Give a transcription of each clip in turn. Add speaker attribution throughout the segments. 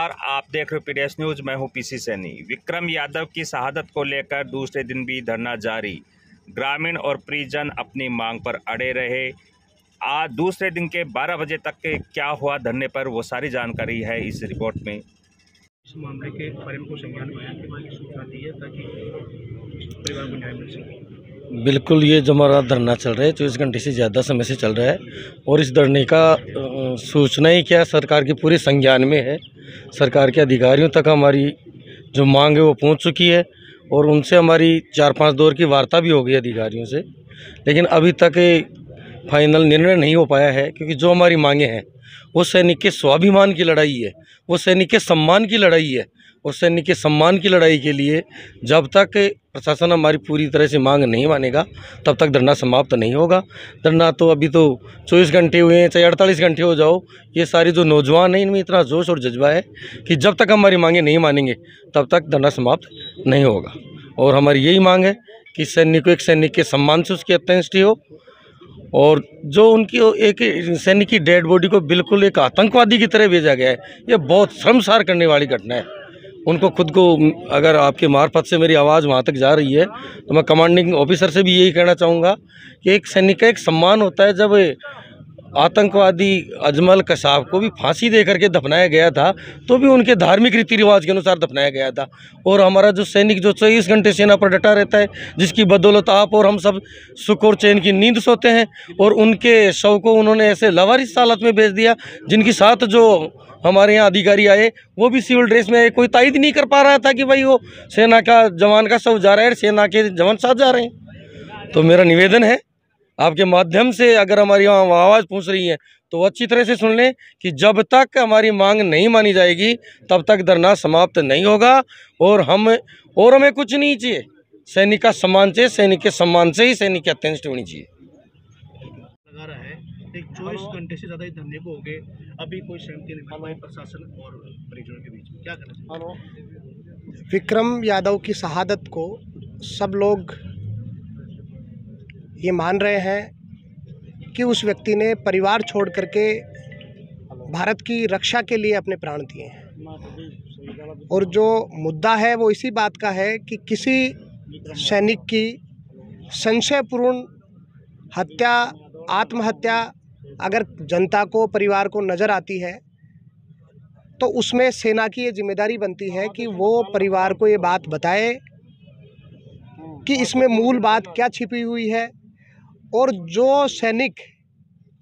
Speaker 1: नमस्कार, आप देख रहे हो पीडीएस न्यूज़। मैं हूं पीसी सैनी। विक्रम यादव की शहादत को लेकर दूसरे दिन भी धरना जारी। ग्रामीण और परिजन अपनी मांग पर अड़े रहे। आज दूसरे दिन के 12 बजे तक के क्या हुआ धरने पर, वो सारी जानकारी है इस रिपोर्ट में।
Speaker 2: इस मामले के बारे में को संज्ञान में आया कि सूचना दी है ताकि परिवार को न्याय मिल सके।
Speaker 3: बिल्कुल, ये जो हमारा धरना चल रहा है 24 घंटे से ज़्यादा समय से चल रहा है और इस धरने का सूचना ही क्या सरकार की पूरे संज्ञान में है। सरकार के अधिकारियों तक हमारी जो मांग है वो पहुंच चुकी है और उनसे हमारी 4-5 दौर की वार्ता भी हो गई अधिकारियों से, लेकिन अभी तक फाइनल निर्णय नहीं हो पाया है। क्योंकि जो हमारी मांगे हैं वो सैनिक के स्वाभिमान की लड़ाई है, वो सैनिक के सम्मान की लड़ाई है और सैनिक के सम्मान की लड़ाई के लिए जब तक प्रशासन हमारी पूरी तरह से मांग नहीं मानेगा तब तक धरना समाप्त नहीं होगा। धरना तो अभी तो 24 घंटे हुए हैं, चाहे 48 घंटे हो जाओ, ये सारे जो नौजवान हैं इनमें इतना जोश और जज्बा है कि जब तक हमारी मांगे नहीं मानेंगे तब तक धरना समाप्त नहीं होगा। और हमारी यही मांग है कि सैनिक को एक सैनिक के सम्मान से उसकी अंत्येष्टि हो और जो उनकी एक सैनिक की डेड बॉडी को बिल्कुल एक आतंकवादी की तरह भेजा गया है, ये बहुत शर्मसार करने वाली घटना है। उनको खुद को, अगर आपके मार्फत से मेरी आवाज़ वहाँ तक जा रही है तो मैं कमांडिंग ऑफिसर से भी यही कहना चाहूँगा कि एक सैनिक का एक सम्मान होता है। जब आतंकवादी अजमल कसाब को भी फांसी दे करके दफनाया गया था तो भी उनके धार्मिक रीति रिवाज के अनुसार दफनाया गया था। और हमारा जो सैनिक जो 24 घंटे सेना पर डटा रहता है, जिसकी बदौलत आप और हम सब सुख और चैन की नींद सोते हैं, और उनके शव को उन्होंने ऐसे लावारिस हालत में भेज दिया, जिनके साथ जो हमारे यहाँ अधिकारी आए वो भी सिविल ड्रेस में आए। कोई तायद नहीं कर पा रहा था कि भाई वो सेना का जवान का शव जा रहा है, सेना के जवान साथ जा रहे हैं। तो मेरा निवेदन है आपके माध्यम से, अगर हमारी यहाँ आवाज़ पहुँच रही है तो अच्छी तरह से सुन लें कि जब तक हमारी मांग नहीं मानी जाएगी तब तक धरना समाप्त नहीं होगा। और हमें कुछ नहीं चाहिए, सैनिक का सम्मान चाहिए, सैनिक के सम्मान से ही सैनिक की अंत्येष्टि होनी चाहिए।
Speaker 2: लगा रहा है 24 घंटे से ज़्यादा धरने को हो गए, अभी कोई सहमति नहीं मिल पाई प्रशासन और परिजनों के बीच में, क्या करना?
Speaker 4: विक्रम यादव की शहादत को सब लोग ये मान रहे हैं कि उस व्यक्ति ने परिवार छोड़ करके भारत की रक्षा के लिए अपने प्राण दिए हैं। और जो मुद्दा है वो इसी बात का है कि किसी सैनिक की संशयपूर्ण हत्या, आत्महत्या अगर जनता को, परिवार को नज़र आती है तो उसमें सेना की ये जिम्मेदारी बनती है कि वो परिवार को ये बात बताए कि इसमें मूल बात क्या छिपी हुई है। और जो सैनिक,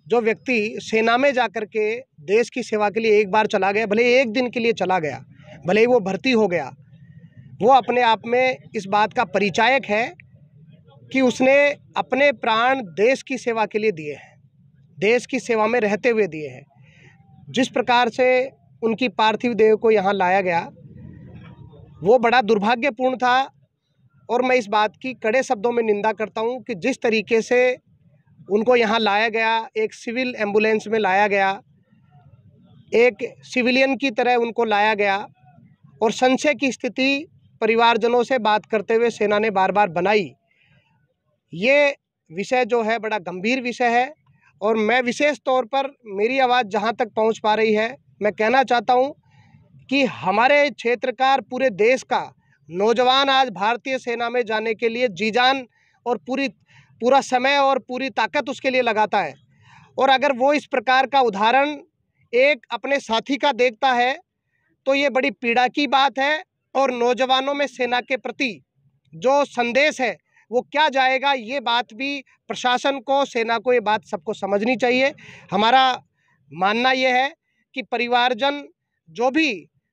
Speaker 4: जो व्यक्ति सेना में जाकर के देश की सेवा के लिए एक बार चला गया, भले एक दिन के लिए चला गया, भले ही वो भर्ती हो गया, वो अपने आप में इस बात का परिचायक है कि उसने अपने प्राण देश की सेवा के लिए दिए हैं, देश की सेवा में रहते हुए दिए हैं। जिस प्रकार से उनकी पार्थिव देह को यहाँ लाया गया वो बड़ा दुर्भाग्यपूर्ण था। और मैं इस बात की कड़े शब्दों में निंदा करता हूँ कि जिस तरीके से उनको यहाँ लाया गया, एक सिविल एम्बुलेंस में लाया गया, एक सिविलियन की तरह उनको लाया गया और संशय की स्थिति परिवारजनों से बात करते हुए सेना ने बार बार बनाई। ये विषय जो है बड़ा गंभीर विषय है और मैं विशेष तौर पर, मेरी आवाज़ जहाँ तक पहुँच पा रही है, मैं कहना चाहता हूँ कि हमारे क्षेत्र का, पूरे देश का नौजवान आज भारतीय सेना में जाने के लिए जी जान और पूरा समय और पूरी ताकत उसके लिए लगाता है। और अगर वो इस प्रकार का उदाहरण एक अपने साथी का देखता है तो ये बड़ी पीड़ा की बात है। और नौजवानों में सेना के प्रति जो संदेश है वो क्या जाएगा, ये बात भी प्रशासन को, सेना को, ये बात सबको समझनी चाहिए। हमारा मानना ये है कि परिवारजन जो भी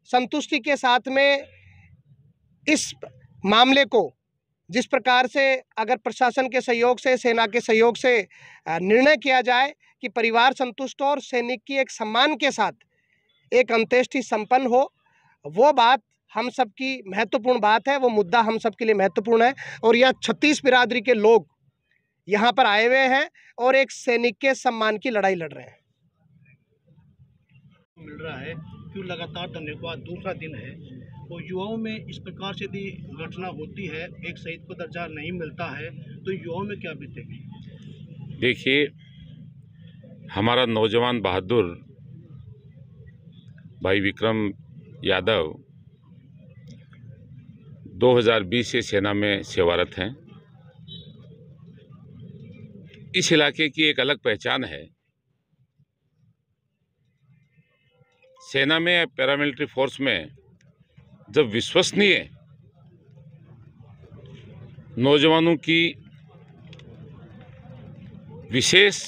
Speaker 4: संतुष्टि के साथ में इस मामले को, जिस प्रकार से अगर प्रशासन के सहयोग से, सेना के सहयोग से निर्णय किया जाए कि परिवार संतुष्ट हो और सैनिक की एक सम्मान के साथ एक अंत्येष्टि संपन्न हो, वो बात हम सब की महत्वपूर्ण बात है, वो मुद्दा हम सब के लिए महत्वपूर्ण है। और यह 36 बिरादरी के लोग यहाँ पर आए हुए हैं और एक सैनिक के सम्मान की लड़ाई लड़ रहे हैं।
Speaker 2: मिल रहा है क्यों लगातार धरने को आज दूसरा दिन है, तो युवाओं में इस प्रकार से यदि घटना होती है, एक शहीद को दर्जा नहीं मिलता है, तो युवाओं में क्या बीतेगी?
Speaker 5: देखिए, हमारा नौजवान बहादुर भाई विक्रम यादव 2020 से सेना में सेवारत हैं। इस इलाके की एक अलग पहचान है। सेना में, पैरामिलिट्री फोर्स में जब विश्वसनीय नौजवानों की विशेष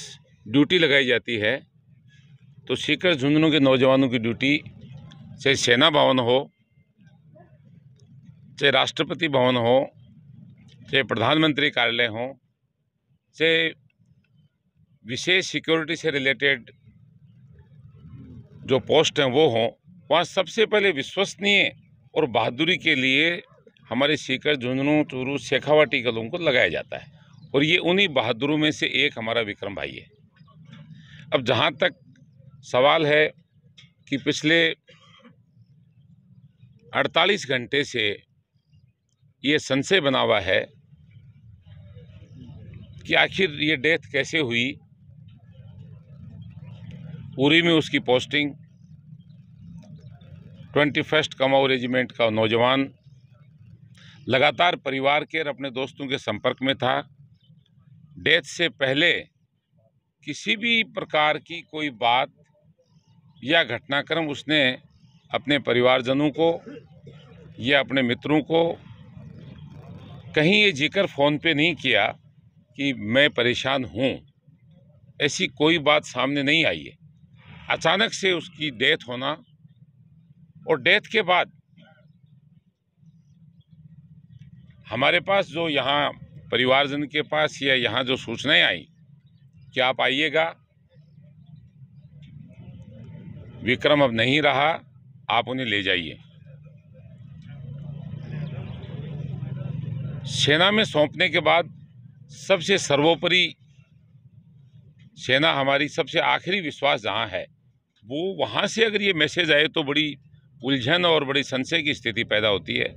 Speaker 5: ड्यूटी लगाई जाती है तो सीकर झुंझुनू के नौजवानों की ड्यूटी, चाहे सेना भवन हो, चाहे राष्ट्रपति भवन हो, चाहे प्रधानमंत्री कार्यालय हो, चाहे विशेष सिक्योरिटी से रिलेटेड जो पोस्ट हैं वो हों, वहाँ सबसे पहले विश्वसनीय और बहादुरी के लिए हमारे सीकर, झुंझुनू, चूरू, शेखावाटी के लोगों को लगाया जाता है। और ये उन्हीं बहादुरों में से एक हमारा विक्रम भाई है। अब जहाँ तक सवाल है कि पिछले 48 घंटे से ये संशय बना हुआ है कि आखिर ये डेथ कैसे हुई। उरी में उसकी पोस्टिंग, 21st कमाऊ रेजिमेंट का नौजवान लगातार परिवार के और अपने दोस्तों के संपर्क में था। डेथ से पहले किसी भी प्रकार की कोई बात या घटनाक्रम उसने अपने परिवारजनों को या अपने मित्रों को कहीं ये जिक्र फ़ोन पे नहीं किया कि मैं परेशान हूँ। ऐसी कोई बात सामने नहीं आई है। अचानक से उसकी डेथ होना और डेथ के बाद हमारे पास जो यहाँ परिवारजन के पास या यहाँ जो सूचनाएं आई कि आप आइएगा, विक्रम अब नहीं रहा, आप उन्हें ले जाइए। सेना में सौंपने के बाद सबसे सर्वोपरि सेना हमारी सबसे आखिरी विश्वास जहाँ है, वो वहाँ से अगर ये मैसेज आए तो बड़ी उलझन और बड़ी संशय की स्थिति पैदा होती है।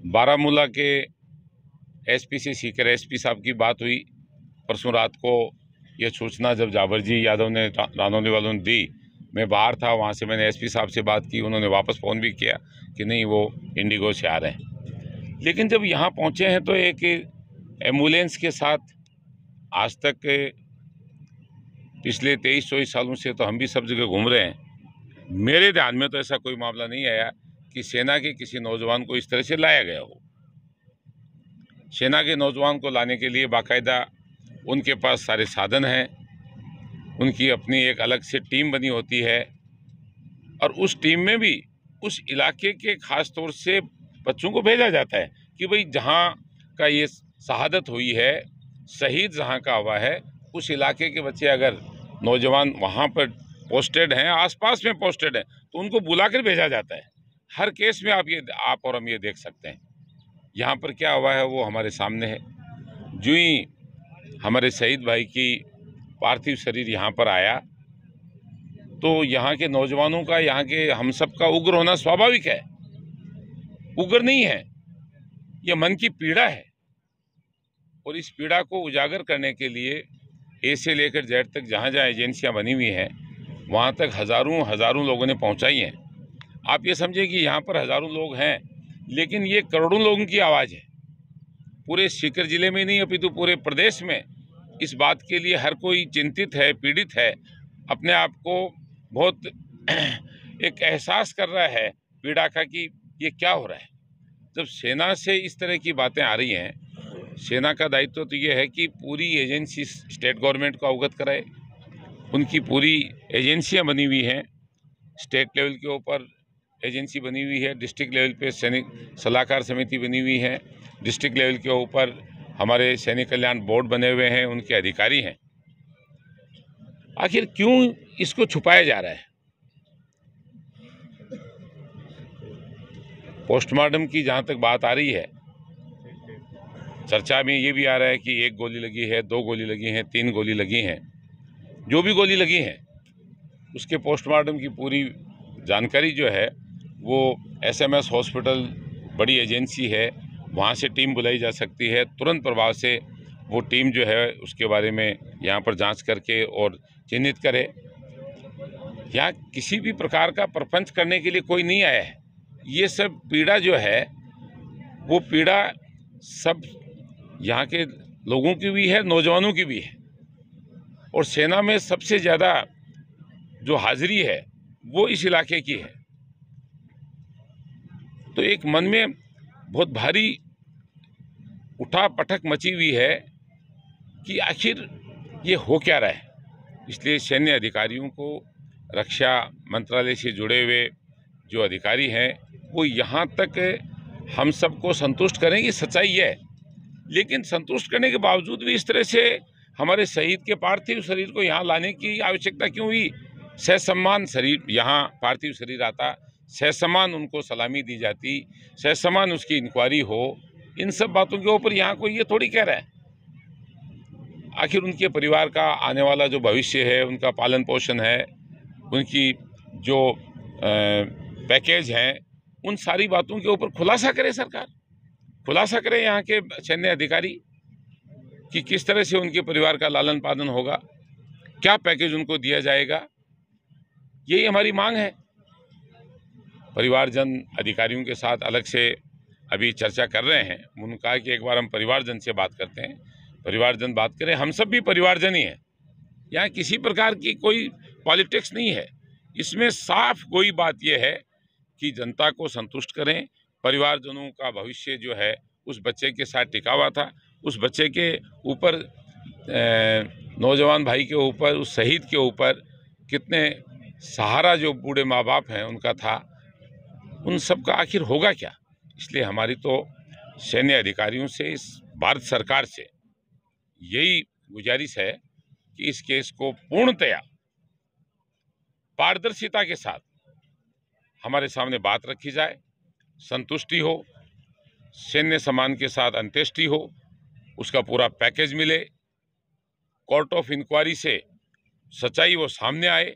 Speaker 5: बारामूला के एसपी से सीकर एसपी साहब की बात हुई। परसों रात को यह सूचना जब जावरजी यादव ने, रानौली वालों ने दी, मैं बाहर था, वहाँ से मैंने एसपी साहब से बात की। उन्होंने वापस फ़ोन भी किया कि नहीं, वो इंडिगो से आ रहे हैं। लेकिन जब यहाँ पहुँचे हैं तो एक एम्बुलेंस के साथ आज तक पिछले 23-24 सालों से तो हम भी सब जगह घूम रहे हैं। मेरे ध्यान में तो ऐसा कोई मामला नहीं आया कि सेना के किसी नौजवान को इस तरह से लाया गया हो। सेना के नौजवान को लाने के लिए बाकायदा उनके पास सारे साधन हैं, उनकी अपनी एक अलग से टीम बनी होती है और उस टीम में भी उस इलाके के ख़ास तौर से बच्चों को भेजा जाता है कि भाई जहाँ का ये शहादत हुई है, शहीद जहाँ का हुआ है, उस इलाके के बच्चे अगर नौजवान वहाँ पर पोस्टेड हैं, आसपास में पोस्टेड हैं, तो उनको बुलाकर भेजा जाता है। हर केस में आप और हम ये देख सकते हैं। यहाँ पर क्या हुआ है वो हमारे सामने है। जो ही हमारे शहीद भाई की पार्थिव शरीर यहाँ पर आया तो यहाँ के नौजवानों का, यहाँ के हम सब का उग्र होना स्वाभाविक है। उग्र नहीं है, ये मन की पीड़ा है और इस पीड़ा को उजागर करने के लिए ए से लेकर जेड तक जहाँ जहाँ एजेंसियाँ बनी हुई हैं वहाँ तक हज़ारों लोगों ने पहुँचाई हैं। आप ये समझिए कि यहाँ पर हज़ारों लोग हैं, लेकिन ये करोड़ों लोगों की आवाज़ है। पूरे सीकर ज़िले में नहीं अपितु पूरे प्रदेश में इस बात के लिए हर कोई चिंतित है, पीड़ित है, अपने आप को बहुत एक एहसास कर रहा है पीड़ा का कि ये क्या हो रहा है। जब सेना से इस तरह की बातें आ रही हैं, सेना का दायित्व तो ये है कि पूरी एजेंसी स्टेट गवर्नमेंट को अवगत कराए। उनकी पूरी एजेंसियां बनी हुई हैं, स्टेट लेवल के ऊपर एजेंसी बनी हुई है, डिस्ट्रिक्ट लेवल पे सैनिक सलाहकार समिति बनी हुई है, डिस्ट्रिक्ट लेवल के ऊपर हमारे सैनिक कल्याण बोर्ड बने हुए हैं, उनके अधिकारी हैं। आखिर क्यों इसको छुपाया जा रहा है? पोस्टमार्टम की जहाँ तक बात आ रही है, चर्चा में ये भी आ रहा है कि 1 गोली लगी है, 2 गोली लगी हैं, 3 गोली लगी हैं। जो भी गोली लगी हैं उसके पोस्टमार्टम की पूरी जानकारी जो है वो SMS हॉस्पिटल बड़ी एजेंसी है, वहाँ से टीम बुलाई जा सकती है। तुरंत प्रभाव से वो टीम जो है उसके बारे में यहाँ पर जांच करके और चिन्हित करे। यहाँ किसी भी प्रकार का प्रपंच करने के लिए कोई नहीं आया है। ये सब पीड़ा जो है वो पीड़ा सब यहाँ के लोगों की भी है, नौजवानों की भी है। और सेना में सबसे ज़्यादा जो हाजिरी है वो इस इलाके की है। तो एक मन में बहुत भारी उठा पटक मची हुई है कि आखिर ये हो क्या रहा है। इसलिए सैन्य अधिकारियों को, रक्षा मंत्रालय से जुड़े हुए जो अधिकारी हैं वो यहाँ तक हम सबको संतुष्ट करें कि सच्चाई है, लेकिन संतुष्ट करने के बावजूद भी इस तरह से हमारे शहीद के पार्थिव शरीर को यहाँ लाने की आवश्यकता क्यों हुई। ससम्मान शरीर यहाँ पार्थिव शरीर आता, ससम्मान उनको सलामी दी जाती, ससम्मान उसकी इंक्वायरी हो। इन सब बातों के ऊपर यहाँ कोई ये थोड़ी कह रहा है। आखिर उनके परिवार का आने वाला जो भविष्य है, उनका पालन पोषण है, उनकी जो पैकेज हैं, उन सारी बातों के ऊपर खुलासा करे सरकार, खुलासा करे यहाँ के सैन्य अधिकारी कि किस तरह से उनके परिवार का लालन पालन होगा, क्या पैकेज उनको दिया जाएगा। यही हमारी मांग है। परिवारजन अधिकारियों के साथ अलग से अभी चर्चा कर रहे हैं। उन्होंने कहा कि एक बार हम परिवारजन से बात करते हैं, परिवारजन बात करें। हम सब भी परिवारजन ही हैं। यहाँ किसी प्रकार की कोई पॉलिटिक्स नहीं है। इसमें साफ कोई बात यह है कि जनता को संतुष्ट करें। परिवारजनों का भविष्य जो है उस बच्चे के साथ टिका हुआ था। उस बच्चे के ऊपर, नौजवान भाई के ऊपर, उस शहीद के ऊपर कितने सहारा जो बूढ़े माँ बाप हैं उनका था, उन सब का आखिर होगा क्या। इसलिए हमारी तो सैन्य अधिकारियों से, इस भारत सरकार से यही गुजारिश है कि इस केस को पूर्णतया पारदर्शिता के साथ हमारे सामने बात रखी जाए, संतुष्टि हो, सैन्य सम्मान के साथ अंत्येष्टि हो, उसका पूरा पैकेज मिले, कोर्ट ऑफ इंक्वायरी से सच्चाई वो सामने आए।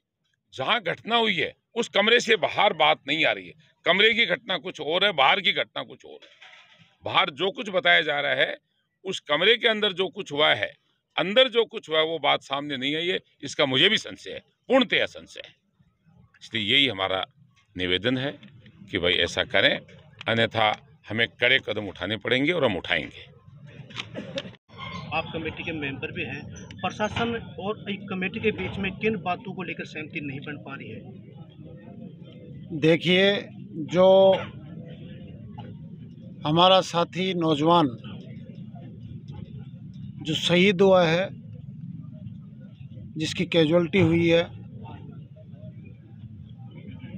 Speaker 5: जहां घटना हुई है उस कमरे से बाहर बात नहीं आ रही है। कमरे की घटना कुछ और है, बाहर की घटना कुछ और है। बाहर जो कुछ बताया जा रहा है, उस कमरे के अंदर जो कुछ हुआ है, अंदर जो कुछ हुआ है, वो बात सामने नहीं आई है। इसका मुझे भी संशय है, पूर्णतया संशय है। इसलिए यही हमारा निवेदन है कि भाई ऐसा करें, अन्यथा हमें कड़े कदम उठाने पड़ेंगे और हम उठाएंगे।
Speaker 2: आप कमेटी के मेंबर भी हैं। प्रशासन और एक कमेटी के बीच में किन बातों को लेकर सहमति नहीं बन पा रही है?
Speaker 6: देखिए, जो हमारा साथी नौजवान जो शहीद हुआ है, जिसकी कैजुअल्टी हुई है,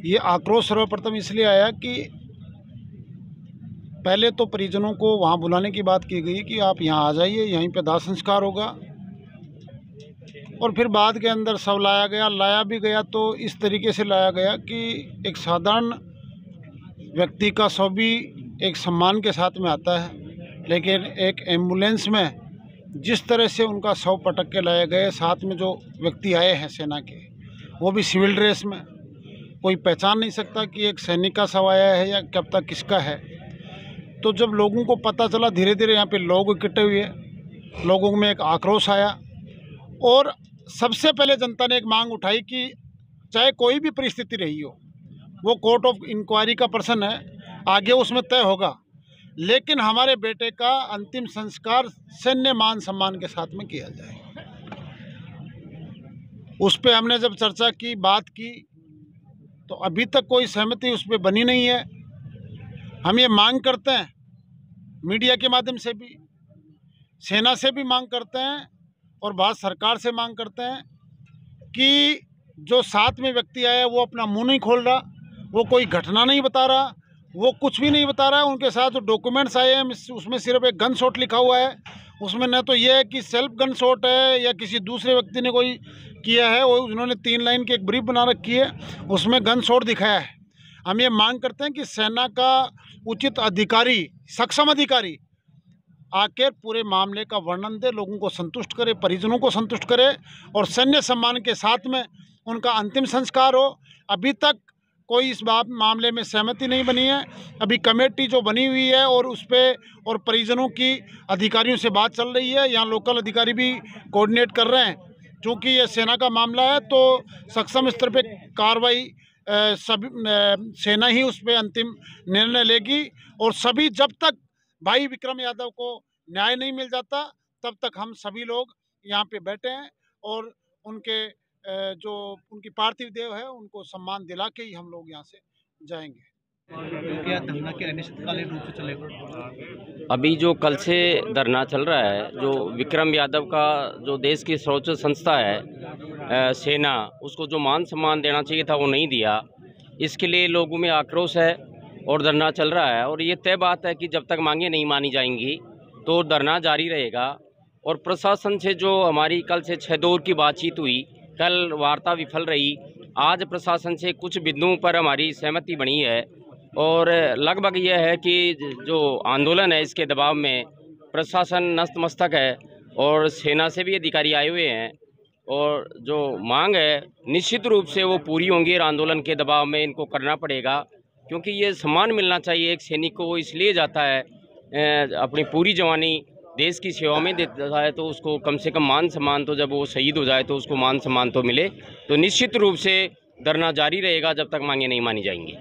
Speaker 6: ये आक्रोश सर्वप्रथम इसलिए आया कि पहले तो परिजनों को वहाँ बुलाने की बात की गई कि आप यहाँ आ जाइए, यहीं पे दाह संस्कार होगा। और फिर बाद के अंदर सब लाया भी गया तो इस तरीके से लाया गया कि एक साधारण व्यक्ति का शव भी एक सम्मान के साथ में आता है, लेकिन एक एम्बुलेंस में जिस तरह से उनका शव पटक के लाए गए, साथ में जो व्यक्ति आए हैं सेना के, वो भी सिविल ड्रेस में, कोई पहचान नहीं सकता कि एक सैनिक का शव आया है या कब तक किसका है। तो जब लोगों को पता चला, धीरे धीरे यहाँ पे लोग इकट्ठे हुए, लोगों में एक आक्रोश आया और सबसे पहले जनता ने एक मांग उठाई कि चाहे कोई भी परिस्थिति रही हो, वो कोर्ट ऑफ इंक्वायरी का पर्सन है, आगे उसमें तय होगा, लेकिन हमारे बेटे का अंतिम संस्कार सैन्य मान सम्मान के साथ में किया जाए। उस पर हमने जब चर्चा की, बात की, तो अभी तक कोई सहमति उस पर बनी नहीं है। हम ये मांग करते हैं, मीडिया के माध्यम से भी, सेना से भी मांग करते हैं और भारत सरकार से मांग करते हैं कि जो साथ में व्यक्ति आया वो अपना मुंह नहीं खोल रहा, वो कोई घटना नहीं बता रहा, वो कुछ भी नहीं बता रहा है। उनके साथ जो डॉक्यूमेंट्स आए हैं उसमें सिर्फ एक गन शॉट लिखा हुआ है, उसमें न तो ये है कि सेल्फ गन शॉट है या किसी दूसरे व्यक्ति ने कोई किया है। वो उन्होंने 3 लाइन की एक ब्रीफ बना रखी है, उसमें गन शॉट दिखाया है। हम ये मांग करते हैं कि सेना का उचित अधिकारी, सक्षम अधिकारी आकर पूरे मामले का वर्णन दे, लोगों को संतुष्ट करे, परिजनों को संतुष्ट करे और सैन्य सम्मान के साथ में उनका अंतिम संस्कार हो। अभी तक कोई इस मामले में सहमति नहीं बनी है। अभी कमेटी जो बनी हुई है और उस पर और परिजनों की अधिकारियों से बात चल रही है, यहाँ लोकल अधिकारी भी कोऑर्डिनेट कर रहे हैं चूँकि ये सेना का मामला है तो सक्षम स्तर पे कार्रवाई सभी सेना ही उस पर अंतिम निर्णय लेगी। और सभी जब तक भाई विक्रम यादव को न्याय नहीं मिल जाता तब तक हम सभी लोग यहाँ पे बैठे हैं और उनके जो उनकी पार्थिव देह है उनको सम्मान दिला के ही हम लोग यहाँ से जाएंगे।
Speaker 2: क्या धरना के अनिश्चितकालीन रूप से चलेगा?
Speaker 7: अभी जो कल से धरना चल रहा है, जो विक्रम यादव का जो देश की सर्वोच्च संस्था है सेना, उसको जो मान सम्मान देना चाहिए था वो नहीं दिया, इसके लिए लोगों में आक्रोश है और धरना चल रहा है। और ये तय बात है कि जब तक मांगे नहीं मानी जाएंगी तो धरना जारी रहेगा। और प्रशासन से जो हमारी कल से 6 दौर की बातचीत हुई, कल वार्ता विफल रही, आज प्रशासन से कुछ बिंदुओं पर हमारी सहमति बनी है और लगभग यह है कि जो आंदोलन है इसके दबाव में प्रशासन नतमस्तक है और सेना से भी अधिकारी आए हुए हैं और जो मांग है निश्चित रूप से वो पूरी होंगी और आंदोलन के दबाव में इनको करना पड़ेगा, क्योंकि ये सम्मान मिलना चाहिए एक सैनिक को। वो इसलिए जाता है अपनी पूरी जवानी देश की सेवा में देता है तो उसको कम से कम मान सम्मान, तो जब वो शहीद हो जाए तो उसको मान सम्मान तो मिले। तो निश्चित रूप से धरना जारी रहेगा जब तक मांगे नहीं मानी जाएंगी।